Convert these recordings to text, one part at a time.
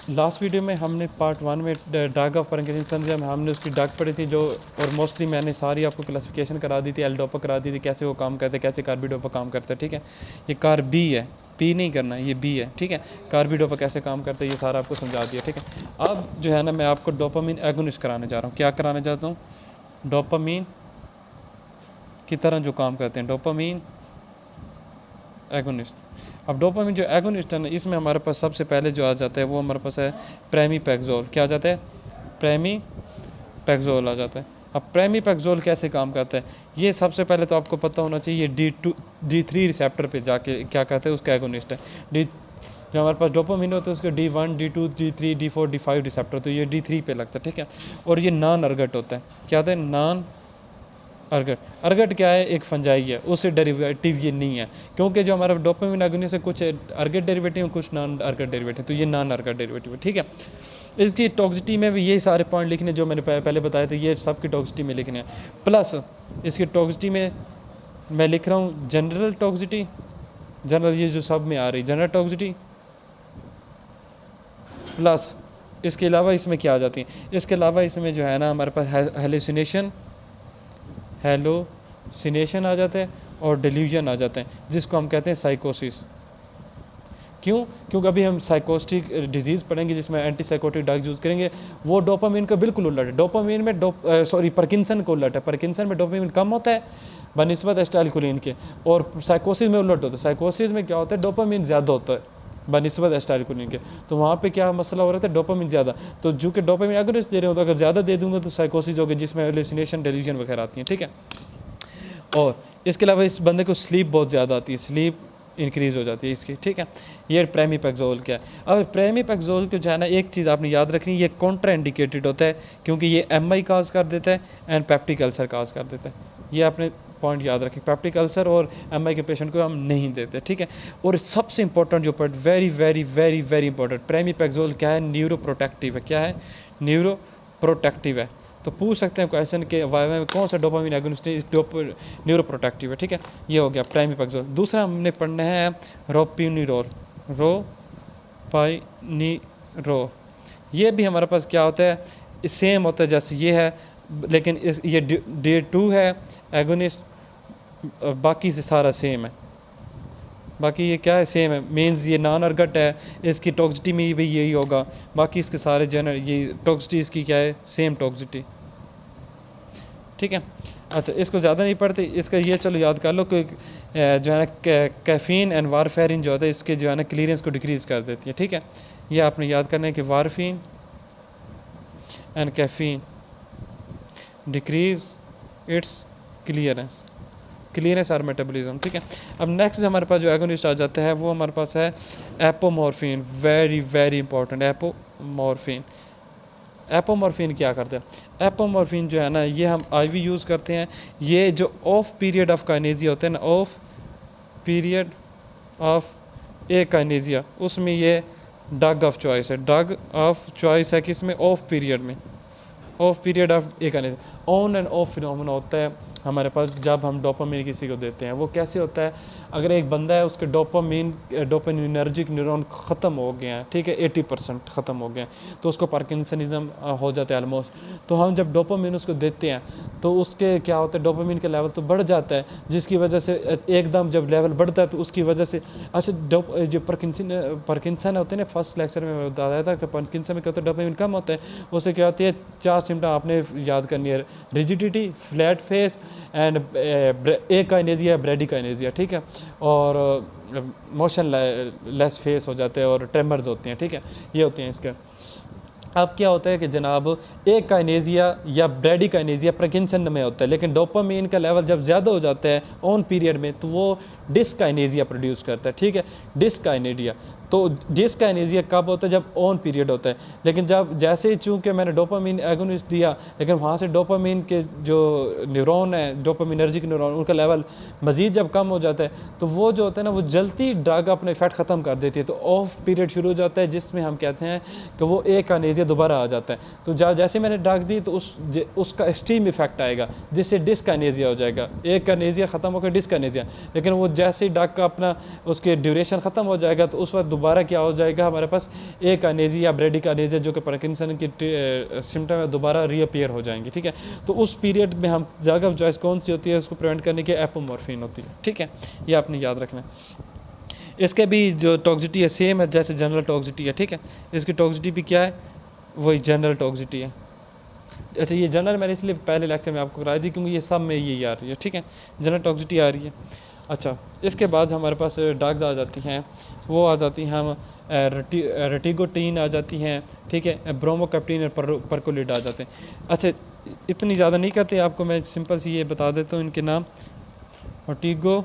Last video में हमने part 1 में ड्रग ऑफ पार्किंसन में हमने उसकी ड्रग पढ़ी थी जो, और मोस्टली मैंने सारी आपको क्लासिफिकेशन करा दी थी, एल डोपा करा दी थी, कैसे वो काम करते हैं, कैसे कार्बिडोपा काम करता है। ठीक है, ये कार बी है, पी नहीं करना है, ये बी है। ठीक है, कार्बिडोपा कैसे काम करता है ये सारा आपको समझा दिया। ठीक है, अब जो है ना मैं आपको डोपामीन एगोनिस्ट कराने जा रहा हूँ। क्या कराने चाहता हूँ? डोपामीन की तरह जो काम करते हैं, डोपामीन एगोनिस्ट। अब डोपामीन जो एगोनिस्ट है ना, इसमें हमारे पास सबसे पहले जो आ जाता है वो हमारे पास है प्रेमीपेक्सोल। क्या आ जाता है? प्रेमीपेक्सोल आ जाता है। अब प्रेमीपेक्सोल कैसे काम करता है, ये सबसे पहले तो आपको पता होना चाहिए। ये D3 रिसेप्टर पे जाके क्या कहते हैं, उसका एगोनिस्ट है। डी जो हमारे पास डोपामीन होता है उसके D1, D2, D3, D4, D5 receptor, तो ये D3 पे लगता है। ठीक है, और ये नॉन अर्गट होता है। क्या होता है? Non ergot. अर्गट क्या है? एक फंजाई है, उससे डेरिवेटिव ये नहीं है, क्योंकि जो हमारा डोपामिन एगोनिस्ट है कुछ अर्गट डेरिवेटिव है, कुछ नॉन अर्गट डेरिवेटिव, तो ये नॉन अर्गट डेरिवेटिव है। ठीक है, इसकी टॉक्सिटी में भी ये सारे पॉइंट लिखने जो मैंने पहले बताए थे, ये सब की टॉक्सिटी में लिखने हैं। प्लस इसकी टॉक्सिटी में मैं लिख रहा हूँ जनरल टॉक्सिटी, जनरल ये जो सब में आ रही जनरल टॉक्सिटी, प्लस इसके अलावा इसमें क्या आ जाती है, इसके अलावा इसमें जो है ना हमारे पास हेलोसिनेशन आ जाते हैं और डिल्यूजन आ जाते हैं, जिसको हम कहते हैं साइकोसिस। क्यों? क्योंकि अभी हम साइकोस्टिक डिजीज़ पढ़ेंगे जिसमें एंटीसाइकोटिक ड्रग यूज़ करेंगे, वो डोपामीन का बिल्कुल उलट है। डोपामीन में पार्किंसन को उलट है। पार्किंसन में डोपामीन कम होता है बनिस्बत एसिटाइलकोलिन के, और साइकोसिस में उलट होता है। साइकोसिस में क्या होता है? डोपामीन ज़्यादा होता है बनिस्बत एसिटाइलकोलिन के, तो वहाँ पे क्या मसला हो रहा था? डोपामीन ज़्यादा। तो जो कि डोपामीन अगर दे रहे हो तो अगर ज़्यादा दे दूंगा तो साइकोसिस होगी, जिसमें हेलुसिनेशन, डेल्यूजन वगैरह आती हैं। ठीक है, और इसके अलावा इस बंदे को स्लीप बहुत ज़्यादा आती है, स्लीप इंक्रीज़ हो जाती है इसकी। ठीक है, ये प्रेमीपेक्सोल क्या है। अब प्रेमीपेक्सोल को जो है ना एक चीज़ आपने याद रखनी, ये कॉन्ट्रा इंडिकेटेड होता है, क्योंकि ये MI काज कर देता है एंड पेप्टिक अल्सर काज कर देता है। ये आपने पॉइंट याद रखें, पेप्टिक अल्सर और MI के पेशेंट को हम नहीं देते। ठीक है, और सबसे इंपॉर्टेंट जो point, very very very very important, pramipexole क्या है? न्यूरो प्रोटेक्टिव है। क्या है? न्यूरो प्रोटेक्टिव है। तो पूछ सकते हैं क्वेश्चन के वाई में कौन सा डोपामिन एगोनिस्ट न्यूरो प्रोटेक्टिव है। ठीक है, ये हो गया प्रेमीपेक्सोल। दूसरा हमने पढ़ना है रोपिनिरोल। रोपाइनिरोल, ये भी हमारे पास क्या होता है? सेम होता है जैसे ये है, लेकिन ये D2 है एगोनिस्ट, बाकी से सारा सेम है। बाकी ये क्या है? सेम है, मीन्स ये नॉन अर्गट है, इसकी टॉक्सिटी में भी यही होगा। बाकी इसके सारे जनरल ये टॉक्सिटी इसकी क्या है? Same toxicity. ठीक है, अच्छा इसको ज़्यादा नहीं पढ़ते, इसका ये चलो याद कर लो कि जो है ना कैफ़ीन एंड वारफेरिन जो होता है इसके जो है ना क्लियरेंस को डिक्रीज़ कर देती है। ठीक है, ये आपने याद करना है कि warfarin and caffeine decrease its clearance और मेटाबॉलिज्म। ठीक है, अब नेक्स्ट हमारे पास जो एगोनिस्ट आ जाता है वो हमारे पास है एपोमॉर्फिन। वेरी वेरी इंपॉर्टेंट, एपोमॉर्फिन क्या करते हैं? एपोमॉर्फिन जो है ना ये हम IV यूज़ करते हैं। ये जो ऑफ पीरियड ऑफ काइनेजिया होते हैं ना, off period of akinesia, उसमें ये ड्रग ऑफ चॉइस है। ड्रग ऑफ चॉइस है किसमें? ऑफ पीरियड में, off period of akinesia. On and off phenomena होता है हमारे पास जब हम डोपामिन किसी को देते हैं। वो कैसे होता है? अगर एक बंदा है उसके डोपामिनर्जिक न्यूरॉन ख़त्म हो गए हैं, ठीक है, 80% ख़त्म हो गए हैं, तो उसको पार्किंसनिज्म हो जाता है ऑलमोस्ट। तो हम जब डोपामिन उसको देते हैं तो उसके क्या होता है? डोपामिन का लेवल तो बढ़ जाता है, जिसकी वजह से एकदम जब लेवल बढ़ता है तो उसकी वजह से अच्छा जो पार्किंसन होते हैं ना, फर्स्ट लेक्चर में बताया था कि पार्किंसन में क्या होता है? डोपामिन कम होता है, उससे क्या होती है? 4 सिम्टम आपने याद करनी है, रिजिडिटी, फ्लैट फेस एंड ए काइनेजिया, ब्रेडिकाइनेजिया। ठीक है, और मोशन लेस फेस हो जाते हैं और ट्रेमर्स होते हैं। ठीक है, ये होते हैं इसके। अब क्या होता है कि जनाब एक काइनेजिया या ब्रेडिकाइनेजिया पार्किंसन में होता है, लेकिन डोपामीन का लेवल जब ज़्यादा हो जाता है ऑन पीरियड में तो वो डिस्काइनेजिया प्रोड्यूस करता है। ठीक है, डिस्काइनेजिया। तो डिस्काइनेजिया कब होता है? जब ऑन पीरियड होता है। लेकिन जब जैसे ही चूँकि मैंने डोपामीन एगोनिस्ट दिया, लेकिन वहाँ से डोपामीन के जो न्यूरॉन है, डोपामिनर्जिक न्यूरॉन, उनका लेवल मज़ीद जब कम हो जाता है तो वो जो होता है ना वो जल्दी ड्रग अपने इफेक्ट ख़त्म कर देती है, तो ऑफ पीरियड शुरू हो जाता है, जिसमें हम कहते हैं कि वो एक काइनेजिया दोबारा आ जाता है। तो जैसे मैंने ड्रग दी तो उसका एक्सट्रीम इफेक्ट आएगा, जिससे डिस्काइनेजिया हो जाएगा। एक काइनेजिया ख़त्म होकर डिस्काइनेजिया, लेकिन वो जैसे ही ड्रग का अपना उसके ड्यूरेशन ख़त्म हो जाएगा तो उस वक्त दोबारा क्या हो जाएगा हमारे पास ए काइनेज या ब्रेडिकाइनेज जो कि पार्किंसन की सिम्टम है दोबारा रीअपियर हो जाएंगे, ठीक है। तो उस पीरियड में हम जगह चॉइस कौन सी होती है उसको प्रिवेंट करने की एपोमॉर्फिन होती है, ठीक है, ये आपने याद रखना है। इसके भी जो टॉक्सिटी है सेम है जैसे जनरल टॉक्सिटी है, ठीक है। इसकी टॉक्सिटी भी क्या है, वही जनरल टॉक्सिटी है। अच्छा, ये जनरल मैंने इसलिए पहले लेक्चर में आपको कराई थी क्योंकि ये सब में यही आ रही है, ठीक है, जनरल टॉक्सिटी आ रही है। अच्छा, इसके बाद हमारे पास ड्रग्स आ जाती हैं, वो आ जाती हैं हम रेटिगोटीन आ जाती हैं, ठीक है, ब्रोमोकैप्टिन और परकोलिड आ जाते हैं। अच्छा, इतनी ज़्यादा नहीं करते, आपको मैं सिंपल सी ये बता देता हूँ इनके नाम। रेटिगो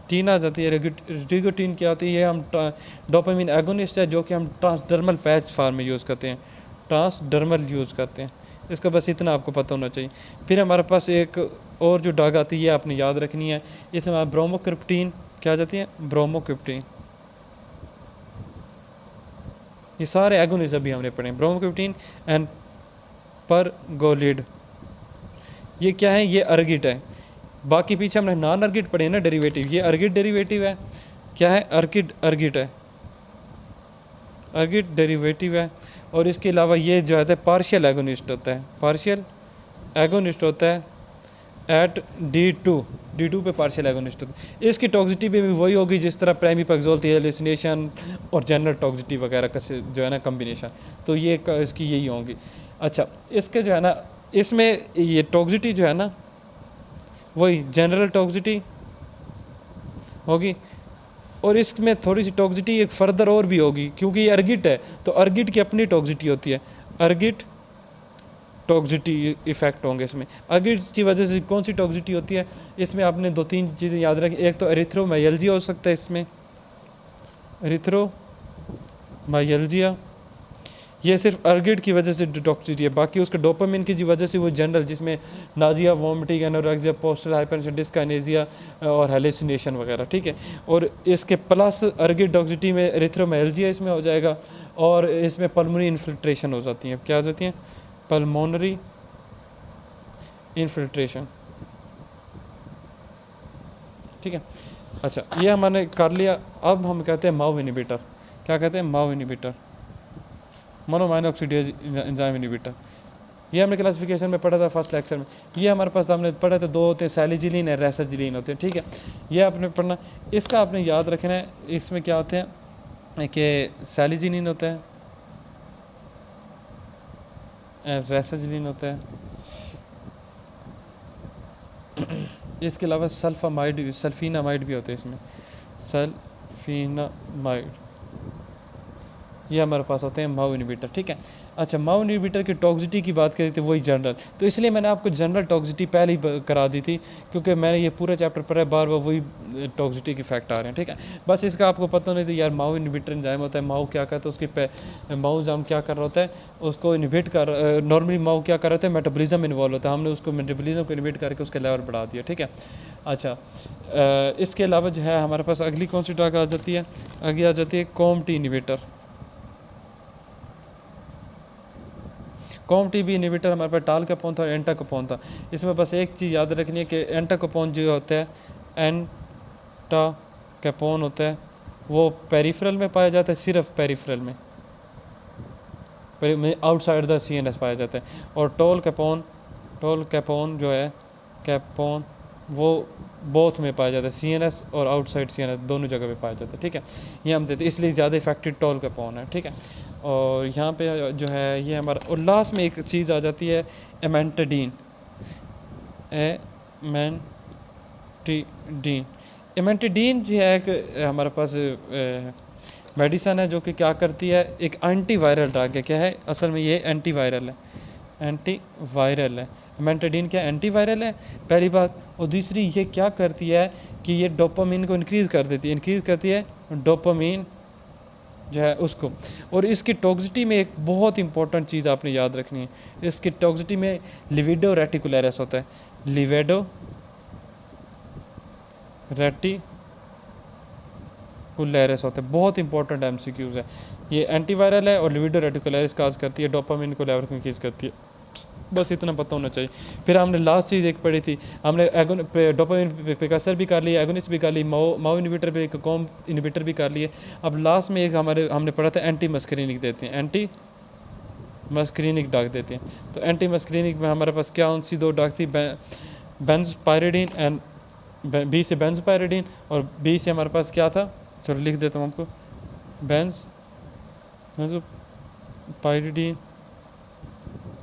टीन आ जाती है। रेटिगोटीन क्या होती है, हम डोपामिन एगोनिस्ट है जो कि हम ट्रांसडर्मल पैच फार्म में यूज़ करते हैं, ट्रांसडर्मल यूज़ करते हैं। इसका बस इतना आपको पता होना चाहिए। फिर हमारे पास एक और जो ड्रग आती है आपने याद रखनी है, इसमें हमारा ब्रोमोक्रिप्टीन क्या आ जाती है, ब्रोमोक्रिप्टीन। ये सारे एगोनिस्ट अभी हमने पढ़े, ब्रोमोक्रिप्टीन एंड परगोलिड। ये क्या है, ये अर्गिट है। बाकी पीछे हमने नॉन अर्गिट पढ़े ना डेरिवेटिव, ये अर्गिट डेरिवेटिव है। क्या है, अर्गिट है, अर्गिट डेरिवेटिव है। और इसके अलावा ये जो है पार्शियल एगोनिस्ट होता है, पार्शियल एगोनिस्ट होता है एट D2 पे पार्शियल एगोनिस्ट होता है। इसकी टॉक्सिटी भी वही होगी जिस तरह प्राइमीपेक्सोल थी, हेलुसिनेशन और जनरल टॉक्सिटी वगैरह का जो है ना कम्बिनेशन, तो ये इसकी यही होंगी। अच्छा, इसके जो है ना इसमें ये टॉक्सिटी जो है ना वही जनरल टॉक्सिटी होगी, और इसमें थोड़ी सी टॉक्सिटी एक फर्दर और भी होगी क्योंकि ये अर्गिट है, तो अर्गिट की अपनी टॉक्सिटी होती है, अर्गिट टॉक्सिटी इफेक्ट होंगे इसमें। अर्गिट की वजह से कौन सी टॉक्सिटी होती है, इसमें आपने 2-3 चीज़ें याद रखी। एक तो एरिथ्रोमाइल्जिया हो सकता है इसमें, एरिथ्रोमाइल्जिया, ये सिर्फ अर्गिट की वजह से टॉक्सिटी है। बाकी उसके डोपामिन की वजह से वो जनरल जिसमें Nazia, vomiting, anorexia, postal hypertension, डिस्काइनेजिया और हेलुसिनेशन वगैरह, ठीक है। और इसके प्लस अर्गिट टॉक्सिटी में एरिथ्रोमाइल्जिया इसमें हो जाएगा, और इसमें पल्मोनरी इन्फिल्ट्रेशन हो जाती है। क्या हो जाती हैं, पल्मोनरी इन्फिल्ट्रेशन, ठीक है। अच्छा, ये हमने कर लिया। अब हम कहते हैं माओ इनहिबिटर। क्या कहते हैं, MAO inhibitor, monoamine oxidase enzyme inhibitor. ये हमने क्लासिफिकेशन में पढ़ा था फर्स्ट लेक्चर में। ये हमारे पास हमने पढ़ा था, 2 होते हैं, सैलिजिलिन और रेसाजिलिन होते हैं, ठीक है। ये आपने पढ़ना, इसका आपने याद रखना है। इसमें क्या होते हैं कि सैलिजिलिन होता है, रेसाजिलिन होता है, इसके अलावा सल्फीनामाइड भी होते हैं इसमें, सल्फीनामाइड, ये हमारे पास होते हैं माओ इनहिबिटर, ठीक है। अच्छा, माओ इनहिबिटर की टॉक्सिटी की बात करी थी वही जनरल, तो इसलिए मैंने आपको जनरल टॉक्सिटी पहले ही करा दी थी क्योंकि मैंने ये पूरा चैप्टर पढ़ा है, बार बार वही टॉक्सिटी के फैक्ट आ रहे हैं, ठीक है। बस इसका आपको पता नहीं था यार, माओ इनहिबिटर एंजाइम होता है, माओ क्या कहता है उसकी माओ जाम क्या कर रहा होता है, उसको इनहिबिट कर, नॉर्मली माओ क्या कर रहा होता है, मेटाबॉलिज्म इन्वॉल्व होता है, हमने उसको मेटाबॉलिज्म को इनहिबिट करके उसके लेवल बढ़ा दिया, ठीक है। अच्छा, इसके अलावा जो है हमारे पास अगली कौन सी ड्रग आ जाती है, आगे आ जाती है कॉम्टी इनहिबिटर। कॉम्टी भी इनहिबिटर हमारे पास टालकैपोन था और एंटाकोपोन था। इसमें बस एक चीज़ याद रखनी है कि एंटाकोपोन जो होता है, एंटाकोपोन होता है वो पेरिफेरल में पाया जाता है, सिर्फ पेरिफेरल में आउटसाइड द CNS पाया जाता है। और टोलकैपोन जो है कैपोन वो बोथ में पाया जाता है, CNS और आउटसाइड CNS दोनों जगह पे पाया जाता है, ठीक है। ये हम देते इसलिए ज़्यादा इफेक्टिव टोलकैपोन है, ठीक है। और यहाँ पे जो है ये हमारा, और लास्ट में एक चीज़ आ जाती है एमेंटाडीन। एमेंटाडीन जो है एक हमारे पास मेडिसन है जो कि क्या करती है, एक एंटीवायरल ड्रग है। क्या है, असल में ये एंटीवायरल है, एंटीवायरल है। एमेंटाडीन क्या एंटीवायरल है, पहली बात। और दूसरी ये क्या करती है कि ये डोपामिन को इंक्रीज़ कर देती है, इंक्रीज़ करती है डोपामिन जो है उसको। और इसकी टॉक्सिटी में एक बहुत इंपॉर्टेंट चीज़ आपने याद रखनी है, इसकी टॉक्सिटी में लिविडो रेटिकुलरिस होता है, लिविडो रेटिकुलरिस होता है, बहुत इंपॉर्टेंट MCQs है। ये एंटीवायरल है और लिविडो रेटिकुलरिस काज करती है, डोपामिन को लेवल को इंक्रीज़ करती है। बस इतना पता होना चाहिए। फिर हमने लास्ट चीज़ एक पढ़ी थी, हमने डोपामिन प्रिकसर भी कर लिया, एगोनिस्ट भी कर ली, माओ इनहिबिटर भी, कॉम इनहिबिटर भी कर लिए। अब लास्ट में एक हमने पढ़ा था एंटी मस्करीनिक देते हैं, एंटी मस्करीनिक ड्रग देते हैं। तो एंटी मस्करीनिक में हमारे पास क्या कौन सी 2 ड्रग थी, बेंजपायरिडीन एंड बी से बेंजपायरिडीन और बी से हमारे पास क्या था, चलो लिख देता हूँ आपको, बेंजपायरिडीन,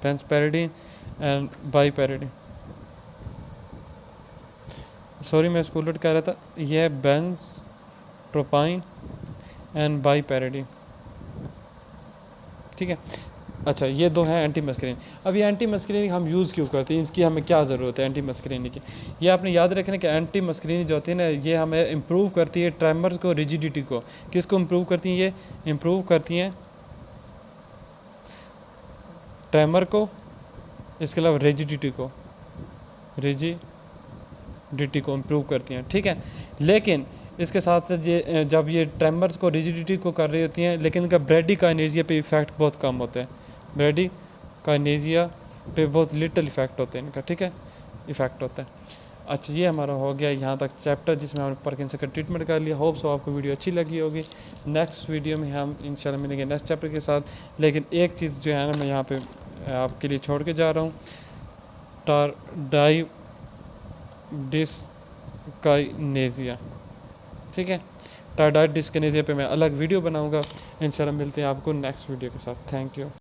बेंजपायरिडीन एंड बाईपैरिडीन। सॉरी मैं इसको उलट कह रहा था, यह है बेंजट्रोपाइन एंड बाईपैरिडीन, ठीक है। अच्छा ये 2 हैं एंटी मस्करीन। अब ये एंटी मस्करीन हम यूज़ क्यों करते हैं, इसकी हमें क्या ज़रूरत है एंटी मस्करीन की, ये आपने याद रखना कि एंटी मस्करीन जो होती है ना, ये हमें इम्प्रूव करती है ट्रेमर्स को, रिजिडिटी को। किसको इम्प्रूव करती हैं, ये इम्प्रूव करती हैं ट्रेमर को, इसके अलावा रिजिडिटी को, रिजिडिटी को इम्प्रूव करती हैं, ठीक है। लेकिन इसके साथ ये जब ये ट्रेमर्स को, रिजिडिटी को कर रही होती हैं, लेकिन इनका ब्रेडिकाइनेसिया पे इफेक्ट बहुत कम होता है, ब्रेडिकाइनेसिया पे बहुत लिटिल इफेक्ट होते हैं इनका, ठीक है, इफेक्ट होता है। अच्छा ये हमारा हो गया यहाँ तक चैप्टर जिसमें हमने पार्किंसन का ट्रीटमेंट कर लिया। होप सो आपको वीडियो अच्छी लगी होगी। नेक्स्ट वीडियो में हम इंशाल्लाह मिलेंगे नेक्स्ट चैप्टर के साथ। लेकिन एक चीज़ जो है ना, मैं यहाँ पे आपके लिए छोड़ के जा रहा हूँ, टारडाइव डिस्काइनेसिया, ठीक है। टारडाइव डिस्काइनेसिया पे मैं अलग वीडियो बनाऊंगा। इंशाल्लाह मिलते हैं आपको नेक्स्ट वीडियो के साथ। Thank you.